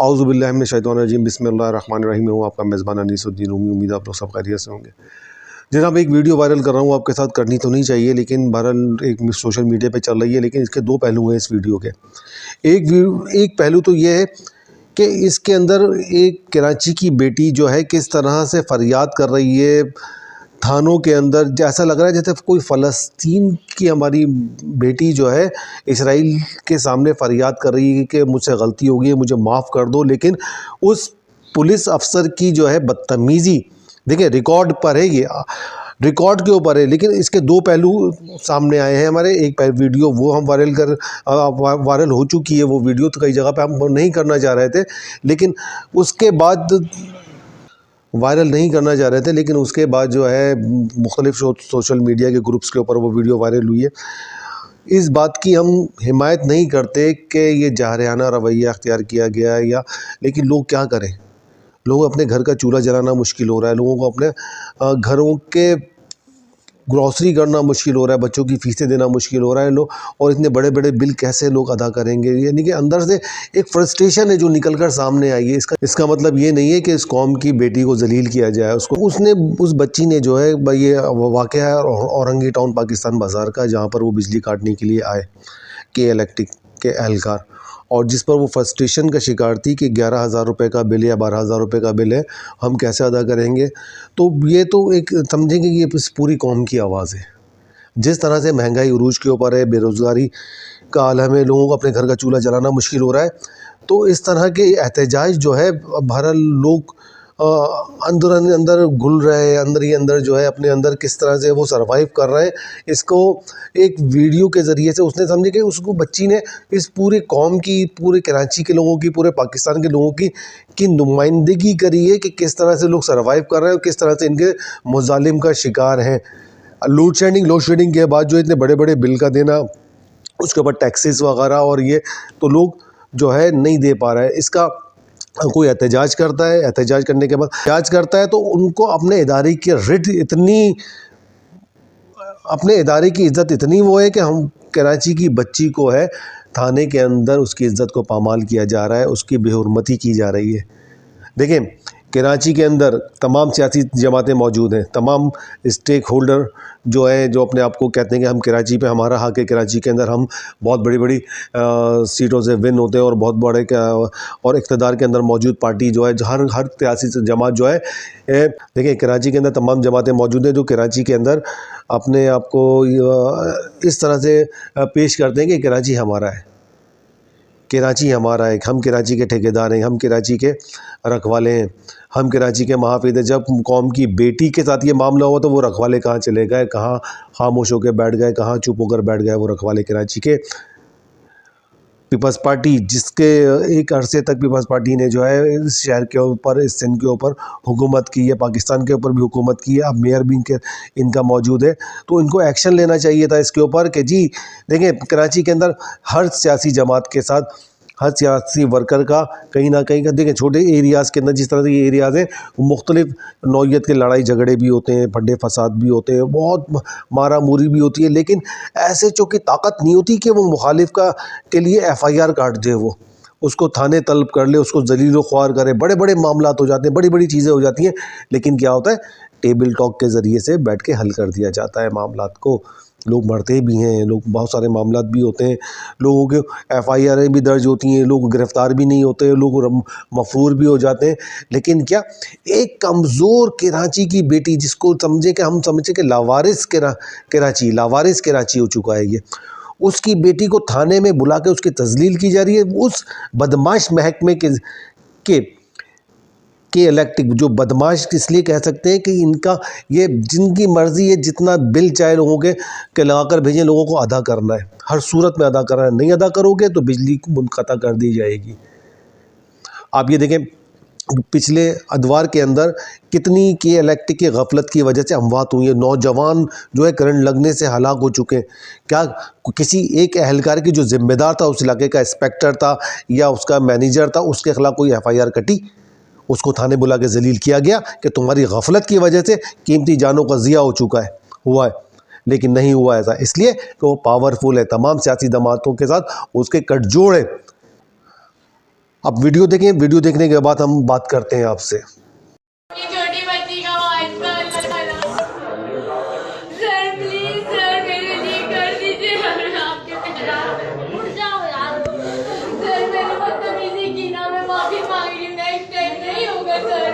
औज़ु बिल्लाहि मिनश शैतानिर रजीम बिस्मिल्लाहिर रहमानिर रहीम। हूँ आपका मेज़बान अनीसुद्दीन। उम्मीद आप लोग सब खैरियत से होंगे। जनाब, एक वीडियो वायरल कर रहा हूँ, आपके साथ करनी तो नहीं चाहिए, लेकिन बहरहाल एक सोशल मीडिया पे चल रही है। लेकिन इसके दो पहलू हैं इस वीडियो के। एक पहलू तो ये है कि इसके अंदर एक कराची की बेटी जो है किस तरह से फरियाद कर रही है थानों के अंदर। जैसा लग रहा है जैसे कोई फ़लस्तीन की हमारी बेटी जो है इसराइल के सामने फरियाद कर रही है कि मुझसे गलती हो गई है, मुझे माफ़ कर दो। लेकिन उस पुलिस अफसर की जो है बदतमीज़ी, देखिए रिकॉर्ड पर है, ये रिकॉर्ड के ऊपर है। लेकिन इसके दो पहलू सामने आए हैं हमारे। एक वीडियो वो हम वायरल हो चुकी है, वो वीडियो तो कई जगह पे हम नहीं करना चाह रहे थे, लेकिन उसके बाद वायरल नहीं करना चाह रहे थे, लेकिन उसके बाद जो है मुख्तलिफ सोशल मीडिया के ग्रुप्स के ऊपर वो वीडियो वायरल हुई है। इस बात की हम हिमायत नहीं करते कि ये जारहाना रवैया अख्तियार किया गया है लेकिन लोग क्या करें। लोग अपने घर का चूल्हा जलाना मुश्किल हो रहा है, लोगों को अपने घरों के ग्रॉसरी करना मुश्किल हो रहा है, बच्चों की फ़ीसें देना मुश्किल हो रहा है। लोग और इतने बड़े बड़े बिल कैसे लोग अदा करेंगे। यानी कि अंदर से एक फ्रस्ट्रेशन है जो निकल कर सामने आई है। इसका मतलब ये नहीं है कि इस कौम की बेटी को जलील किया जाए। उस बच्ची ने जो है, ये वाक़या है औरंगी टाउन पाकिस्तान बाज़ार का, जहाँ पर वो बिजली काटने के लिए आए के इलेक्ट्रिक के एहलकार, और जिस पर वो फ्रस्ट्रेशन का शिकार थी कि 11,000 रुपये का बिल या 12,000 रुपये का बिल है, हम कैसे अदा करेंगे। तो ये तो एक समझेंगे कि ये पूरी कौम की आवाज़ है। जिस तरह से महंगाई उरूज के ऊपर है, बेरोज़गारी का आलम है, लोगों को अपने घर का चूल्हा जलाना मुश्किल हो रहा है, तो इस तरह के एहतजाज जो है बहरहाल लोग अंदर घुल रहे हैं, अंदर ही अंदर जो है अपने अंदर किस तरह से वो सर्वाइव कर रहे हैं। इसको एक वीडियो के ज़रिए से उसने समझे कि उसको बच्ची ने इस पूरे कौम की, पूरे कराची के लोगों की, पूरे पाकिस्तान के लोगों की नुमाइंदगी करी है कि किस तरह से लोग सर्वाइव कर रहे हैं और किस तरह से इनके मुज़ालिम का शिकार हैं। लोड शेडिंग के बाद जो इतने बड़े बड़े बिल का देना, उसके ऊपर टैक्सेस वगैरह, और ये तो लोग जो है नहीं दे पा रहा है। इसका कोई एहतजाज करता है, एहतजाज करने के बाद एहतजाज करता है तो उनको अपने इदारे की रिट इतनी, अपने इदारे की इज़्ज़त इतनी वो है कि हम कराची की बच्ची को है थाने के अंदर उसकी इज़्ज़त को पामाल किया जा रहा है, उसकी बेहुरमती की जा रही है। देखें, कराची के अंदर तमाम सियासी जमातें मौजूद हैं, तमाम स्टेक होल्डर जो हैं, जो अपने आप को कहते हैं कि हम कराची पे हमारा हक़ है, कराची के अंदर हम बहुत बड़ी बड़ी सीटों से विन होते हैं और बहुत बड़े और इक़्तिदार के अंदर मौजूद पार्टी जो है, हर सियासी जमात जो है, देखिए कराची के अंदर तमाम जमातें मौजूद हैं जो कराची के अंदर अपने आप को इस तरह से पेश करते हैं कि कराची हमारा है, कराची हमारा है, हम कराची के ठेकेदार हैं, हम कराची के रखवाले हैं, हम कराची के महाफिज हैं। जब कौम की बेटी के साथ ये मामला हुआ तो वो रखवाले कहाँ चले गए, कहाँ खामोश होकर बैठ गए, कहाँ चुप होकर बैठ गए वो रखवाले कराची के। पीपल्स पार्टी, जिसके एक अरसे तक पीपल्स पार्टी ने जो है इस शहर के ऊपर, इस सिंध के ऊपर हुकूमत की है, पाकिस्तान के ऊपर भी हुकूमत की है, अब मेयर भी इनका मौजूद है, तो इनको एक्शन लेना चाहिए था इसके ऊपर कि जी देखें, कराची के अंदर हर सियासी जमात के साथ, हर सियासी वर्कर का कहीं ना कहीं का, देखें छोटे एरियाज़ के अंदर जिस तरह से ये एरियाज़ हैं, मुख्तलिफ नौइयत के लड़ाई झगड़े भी होते हैं, फड्डे फसाद भी होते हैं, बहुत मारा मूरी भी होती है, लेकिन ऐसे चौकी ताकत नहीं होती कि वो मुखालिफ के लिए FIR काट दे, वो उसको थाने तलब कर ले, उसको जलील ख्वार करे। बड़े बड़े मामला हो जाते हैं, बड़ी बड़ी चीज़ें हो जाती हैं, लेकिन क्या होता है, टेबल टॉक के ज़रिए से बैठ के हल कर दिया जाता है मामलात को। लोग मरते भी हैं, लोग, बहुत सारे मामलात भी होते हैं, लोगों के FIR भी दर्ज होती हैं, लोग गिरफ़्तार भी नहीं होते, लोग मफरूर भी हो जाते हैं। लेकिन क्या एक कमज़ोर कराची की बेटी, जिसको समझे कि हम समझे कि लावारिस कराची हो चुका है ये, उसकी बेटी को थाने में बुला के उसकी तज़लील की जा रही है। उस बदमाश महकमे के इलेक्टिक, जो बदमाश इसलिए कह सकते हैं कि इनका ये जिनकी मर्ज़ी है, जितना बिल चाहे लोगों के लगा कर भेजें, लोगों को अदा करना है, हर सूरत में अदा करना है। नहीं अदा करोगे तो बिजली मुनक़ता कर दी जाएगी। आप ये देखें, पिछले अदवार के अंदर कितनी के इलेक्ट्रिक की गफलत की वजह से अमवात हुई है, नौजवान जो है करंट लगने से हलाक हो चुके हैं। क्या किसी एक एहलकार की जो ज़िम्मेदार था, उस इलाके का इंस्पेक्टर था या उसका मैनेजर था, उसके ख़िलाफ़ कोई FIR कटी? उसको थाने बुला के जलील किया गया कि तुम्हारी गफलत की वजह से कीमती जानों का ज़िया हो चुका है, हुआ है। लेकिन नहीं हुआ ऐसा, इसलिए कि वो पावरफुल है, तमाम सियासी जमातों के साथ उसके गठजोड़ है। आप वीडियो देखें, वीडियो देखने के बाद हम बात करते हैं आपसे। छोटी बच्ची का सर प्लीज सर मेरे लिए कर दीजिए, आपके उठ जाओ यार सर, मैंने बदतमीजी की ना, मैं माफी मांग रही हूँ, नेक्स्ट टाइम नहीं होगा sir,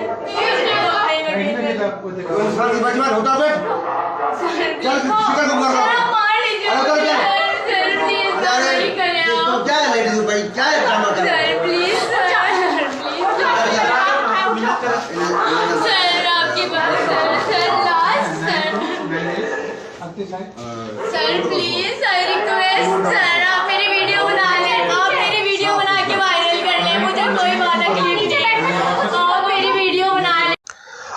sir please I request sir, आप मेरी वीडियो बना लें, आप मेरी वीडियो बना के वायरल कर लें, मुझे कोई बात नहीं, आप मेरी वीडियो बना लें।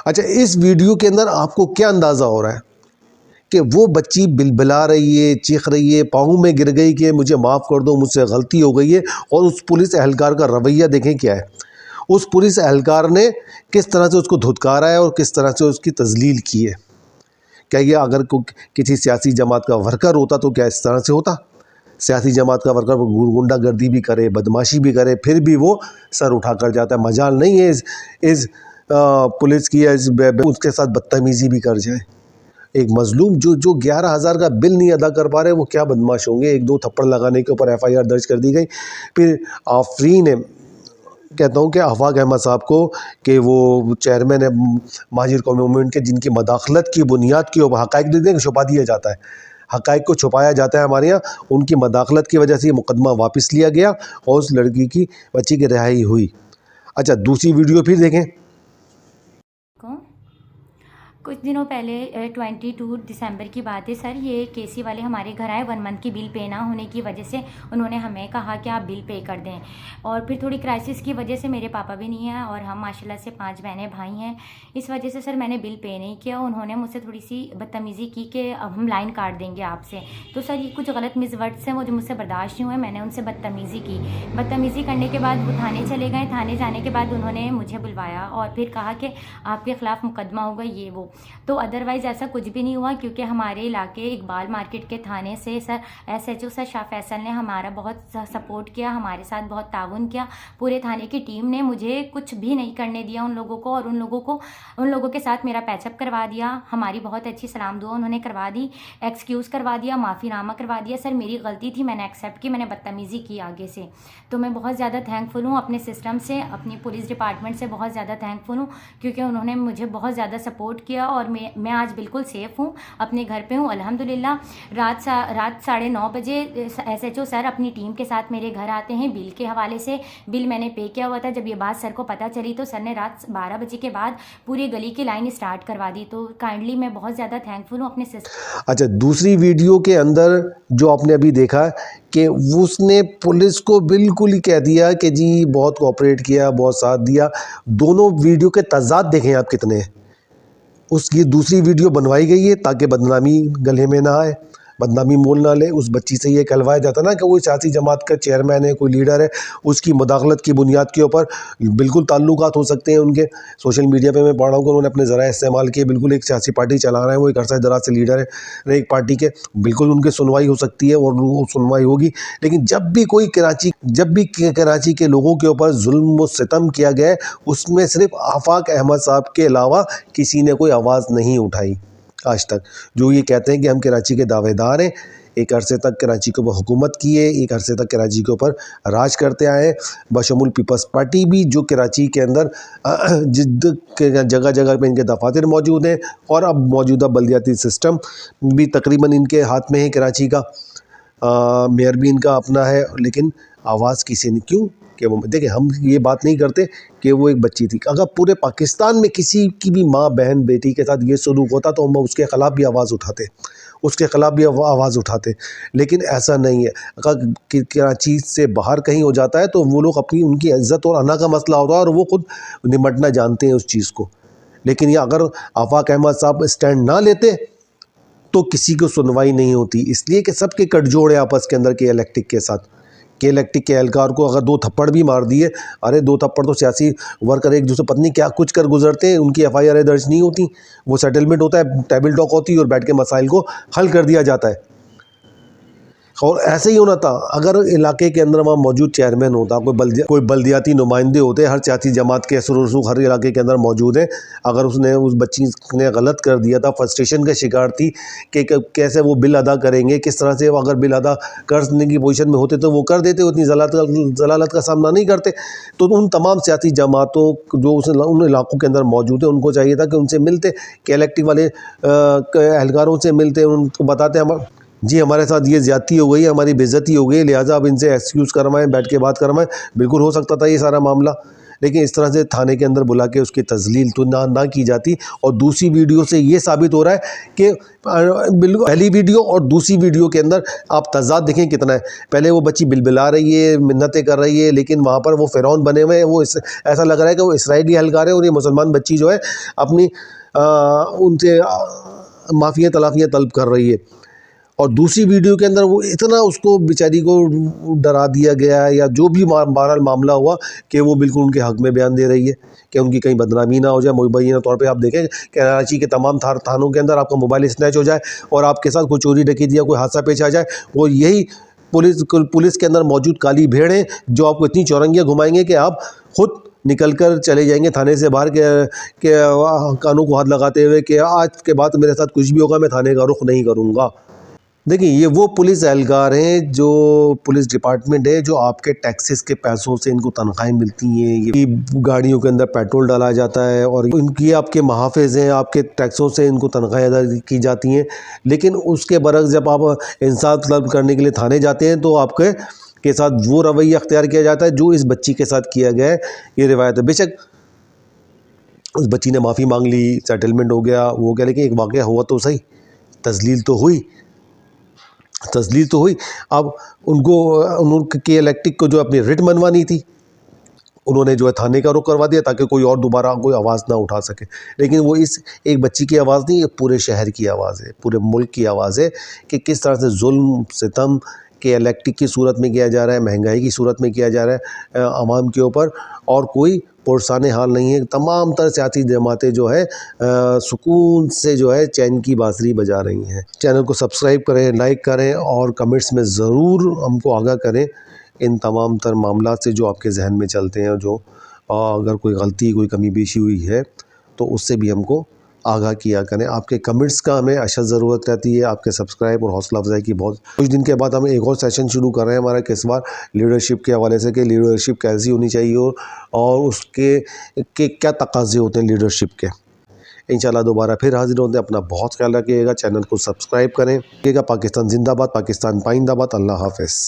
अच्छा, इस वीडियो के अंदर आपको क्या अंदाज़ा हो रहा है कि वो बच्ची बिलबिला रही है, चीख रही है, पाँव में गिर गई कि मुझे माफ़ कर दो, मुझसे गलती हो गई है, और उस पुलिस एहलकार का रवैया देखें क्या है। उस पुलिस एहलकार ने किस तरह से उसको धुतकारा है और किस तरह से उसकी तजलील की है। क्या ये अगर किसी सियासी जमात का वर्कर होता तो क्या इस तरह से होता? सियासी जमात का वर्कर गुंडागर्दी भी करे, बदमाशी भी करे, फिर भी वो सर उठा कर जाता है। मजाल नहीं है इस पुलिस की उसके साथ बदतमीज़ी भी कर जाए। एक मजलूम जो 11,000 का बिल नहीं अदा कर पा रहे, वो क्या बदमाश होंगे। 1-2 थप्पड़ लगाने के ऊपर FIR दर्ज कर दी गई। फिर आफरीन है, कहता हूँ कि आफाक अहमद साहब को, कि वो चेयरमैन है माजिर कौमी मूवमेंट के, जिनकी मदाखलत की बुनियाद के ऊपर हक़ाइक़ दे छुपा दिया जाता है, हक़ाइक़ को छुपाया जाता है हमारे यहाँ। उनकी मदाखलत की वजह से ये मुकदमा वापस लिया गया और उस लड़की की बच्ची की रिहाई हुई। अच्छा, दूसरी वीडियो फिर देखें। कुछ दिनों पहले 22 दिसंबर की बात है सर, ये केसी वाले हमारे घर आए। 1 मंथ की बिल पे ना होने की वजह से उन्होंने हमें कहा कि आप बिल पे कर दें, और फिर थोड़ी क्राइसिस की वजह से मेरे पापा भी नहीं हैं और हम माशाल्लाह से 5 बहनें भाई हैं। इस वजह से सर मैंने बिल पे नहीं किया। उन्होंने मुझसे थोड़ी सी बदतमीज़ी की कि अब हम लाइन काट देंगे आपसे। तो सर ये कुछ गलत मिसवर्ड्स हैं, वो जो मुझसे बर्दाश्त नहीं हुए, मैंने उनसे बदतमीज़ी की। बदतमीज़ी करने के बाद वो थाने चले गए। थाने जाने के बाद उन्होंने मुझे बुलवाया और फिर कहा कि आपके ख़िलाफ़ मुकदमा होगा, ये वो। तो अदरवाइज़ ऐसा कुछ भी नहीं हुआ, क्योंकि हमारे इलाके इकबाल मार्केट के थाने से sir SHO sir Shah Faisal ने हमारा बहुत सपोर्ट किया, हमारे साथ बहुत ताउन किया। पूरे थाने की टीम ने मुझे कुछ भी नहीं करने दिया उन लोगों को, और उन लोगों के साथ मेरा पैचअप करवा दिया। हमारी बहुत अच्छी सलाम दुआ उन्होंने करवा दी, एक्सक्यूज़ करवा दिया, माफ़ीनामा करवा दिया। सर मेरी गलती थी, मैंने एक्सेप्ट की, मैंने बदतमीज़ी की आगे से। तो मैं बहुत ज़्यादा थैंकफुल हूँ अपने सिस्टम से, अपनी पुलिस डिपार्टमेंट से बहुत ज़्यादा थैंकफुल हूँ, क्योंकि उन्होंने मुझे बहुत ज़्यादा सपोर्ट किया और मैं आज बिल्कुल सेफ़ हूँ, अपने घर पे हूँ अल्हम्दुलिल्लाह। रात 9:30 बजे SHO सर अपनी टीम के साथ मेरे घर आते हैं बिल के हवाले से। बिल मैंने पे किया हुआ था। जब ये बात सर को पता चली तो सर ने रात 12 बजे के बाद पूरी गली की लाइन स्टार्ट करवा दी। तो काइंडली मैं बहुत ज़्यादा थैंकफुल हूँ अपने सिस्टम। अच्छा, दूसरी वीडियो के अंदर जो आपने अभी देखा कि उसने पुलिस को बिल्कुल ही कह दिया कि जी बहुत कोऑपरेट किया, बहुत साथ दिया। दोनों वीडियो के तज़ाद देखें आप कितने हैं। उसकी दूसरी वीडियो बनवाई गई है ताकि बदनामी गले में ना आए, बदनामी मोल ना ले। उस बच्ची से ये कहलवाया जाता ना कि वो सियासी जमात का चेयरमैन है, कोई लीडर है, उसकी मुदाखलत की बुनियाद के ऊपर बिल्कुल ताल्लुकात हो सकते हैं उनके। सोशल मीडिया पे मैं पढ़ रहा हूँ कि उन्होंने अपने ज़रा इस्तेमाल किए, बिल्कुल एक सियासी पार्टी चला रहे हैं, वो एक अरसा दराज से लीडर है एक पार्टी के, बिल्कुल उनकी सुनवाई हो सकती है और वो सुनवाई होगी। लेकिन जब भी कराची के लोगों के ऊपर जुल्म व सितम किया गया, उसमें सिर्फ आफाक अहमद साहब के अलावा किसी ने कोई आवाज़ नहीं उठाई आज तक। जो ये कहते हैं कि हम कराची के दावेदार हैं, एक अरसे तक कराची के ऊपर हुकूमत की है, एक अरसे तक कराची के ऊपर राज करते आए हैं, बशमूल पीपल्स पार्टी भी, जो कराची के अंदर जिद्द के जगह जगह पे इनके दफातर मौजूद हैं, और अब मौजूदा बल्दियाती सिस्टम भी तकरीबन इनके हाथ में है कराची का। मेयर भी इनका अपना है, लेकिन आवाज़ किसी ने क्यों कि वो देखिए, हम ये बात नहीं करते कि वो एक बच्ची थी। अगर पूरे पाकिस्तान में किसी की भी माँ बहन बेटी के साथ ये सलूक होता तो हम उसके ख़िलाफ़ भी आवाज़ उठाते, उसके ख़िलाफ़ भी आवाज़ उठाते। लेकिन ऐसा नहीं है। अगर कराची से बाहर कहीं हो जाता है तो वो लोग अपनी उनकी इज़्ज़त और अना का मसला होता है और वो खुद निमटना जानते हैं उस चीज़ को। लेकिन ये अगर आफाक अहमद साहब स्टैंड ना लेते तो किसी को सुनवाई नहीं होती। इसलिए कि सबके कटजोड़ है आपस के अंदर के इलेक्टिक के साथ। के इलेक्टिक के एहलकार को अगर 2 थप्पड़ भी मार दिए, अरे 2 थप्पड़ तो सियासी वर्कर एक दूसरे पत्नी क्या कुछ कर गुजरते हैं, उनकी FIR दर्ज नहीं होती, वो सेटलमेंट होता है, टेबल टॉक होती है और बैठ के मसाइल को हल कर दिया जाता है। और ऐसे ही होना था अगर इलाके के अंदर वहाँ मौजूद चेयरमैन होता, कोई बल्दियाती नुमाइंदे होते, हर सियासी जमात के असर रसूख हर इलाके के अंदर मौजूद है। अगर उसने उस बच्ची ने गलत कर दिया था, फ्रस्ट्रेशन का शिकार थी कि कैसे वो बिल अदा करेंगे, किस तरह से अगर बिल अदा करने की पोजीशन में होते तो वो कर देते, उतनी जलालत का सामना नहीं करते। तो उन तमाम सियासी जमातों जो उन इलाकों के अंदर मौजूद है उनको चाहिए था कि उनसे मिलते, कि इलेक्टिव वाले एहलकारों से मिलते, उनको बताते हम जी हमारे साथ ये ज़्यादती हो गई, हमारी बेइज्जती हो गई, लिहाजा अब इनसे एक्सक्यूज़ करवाएं, बैठ के बात करवाएं। बिल्कुल हो सकता था ये सारा मामला, लेकिन इस तरह से थाने के अंदर बुला के उसकी तजलील तो ना की जाती। और दूसरी वीडियो से ये साबित हो रहा है कि बिल्कुल पहली वीडियो और दूसरी वीडियो के अंदर आप तज़ाद देखें कितना है। पहले वो बच्ची बिलबिला रही है, मिन्नतें कर रही है, लेकिन वहाँ पर वो फ़िरौन बने हुए हैं। वो ऐसा लग रहा है कि वो इसराइली एहलकार है और ये मुसलमान बच्ची जो है अपनी उनसे माफ़ियाँ तलाफ़ियाँ तलब कर रही है। और दूसरी वीडियो के अंदर वो इतना उसको बेचारी को डरा दिया गया है या जो भी बहरहाल मामला हुआ कि वो बिल्कुल उनके हक़ में बयान दे रही है कि उनकी कहीं बदनामी ना हो जाए। मुबैना तौर पे आप देखें कराची के तमाम थानों के अंदर आपका मोबाइल स्नैच हो जाए और आपके साथ कोई चोरी डकैती या कोई हादसा पेश आ जाए, वो यही पुलिस के अंदर मौजूद काली भेड़ हैं जो आपको इतनी चौरंगियाँ घुमाएंगे कि आप खुद निकल कर चले जाएंगे थाने से बाहर के कानों को हाथ लगाते हुए कि आज के बाद मेरे साथ कुछ भी होगा मैं थाने का रुख नहीं करूँगा। देखिए ये वो पुलिस एहलकार हैं, जो पुलिस डिपार्टमेंट है, जो आपके टैक्सेस के पैसों से इनको तनख्वाहें मिलती हैं, ये गाड़ियों के अंदर पेट्रोल डाला जाता है और इनकी आपके महाफिज हैं, आपके टैक्सों से इनको तनख्वाहें अदा की जाती हैं। लेकिन उसके बरक्स जब आप इंसाफ तलब करने के लिए थाने जाते हैं तो आपके के साथ वो रवैया अख्तियार किया जाता है जो इस बच्ची के साथ किया गया है। ये रिवायत है। बेशक उस बच्ची ने माफ़ी मांग ली, सेटलमेंट हो गया, वो क्या, लेकिन एक वाक़या हुआ तो सही, तजलील तो हुई। अब उनके इलेक्टिक को जो अपनी रिट मनवानी थी उन्होंने जो है थाने का रुख करवा दिया ताकि कोई और दोबारा कोई आवाज़ ना उठा सके। लेकिन वो इस एक बच्ची की आवाज़ नहीं, ये पूरे शहर की आवाज़ है, पूरे मुल्क की आवाज़ है कि किस तरह से जुल्म सितम के इलेक्टिक की सूरत में किया जा रहा है, महंगाई की सूरत में किया जा रहा है आवाम के ऊपर, और कोई पुरसाने हाल नहीं है। तमाम तर सियासी जमातें जो है सुकून से जो है चैन की बांसुरी बजा रही हैं। चैनल को सब्सक्राइब करें, लाइक करें और कमेंट्स में ज़रूर हमको आगाह करें इन तमाम तर मामला से जो आपके जहन में चलते हैं। जो अगर कोई गलती कोई कमी पेशी हुई है तो उससे भी हमको आगाह किया करें। आपके कमेंट्स का हमें अशद ज़रूरत रहती है, आपके सब्सक्राइब और हौसला अफजाई की। बहुत कुछ दिन के बाद हम एक और सेशन शुरू कर रहे हैं हमारा इस बार लीडरशिप के हवाले से, कि लीडरशिप कैसी होनी चाहिए और उसके क्या तकाज़े होते हैं लीडरशिप के। इंशाल्लाह दोबारा फिर हाजिर होते हैं। अपना बहुत ख्याल रखिएगा, चैनल को सब्सक्राइब करें। पाकिस्तान जिंदाबाद, पाकिस्तान पाइंदाबाद। अल्लाह हाफ़िज़।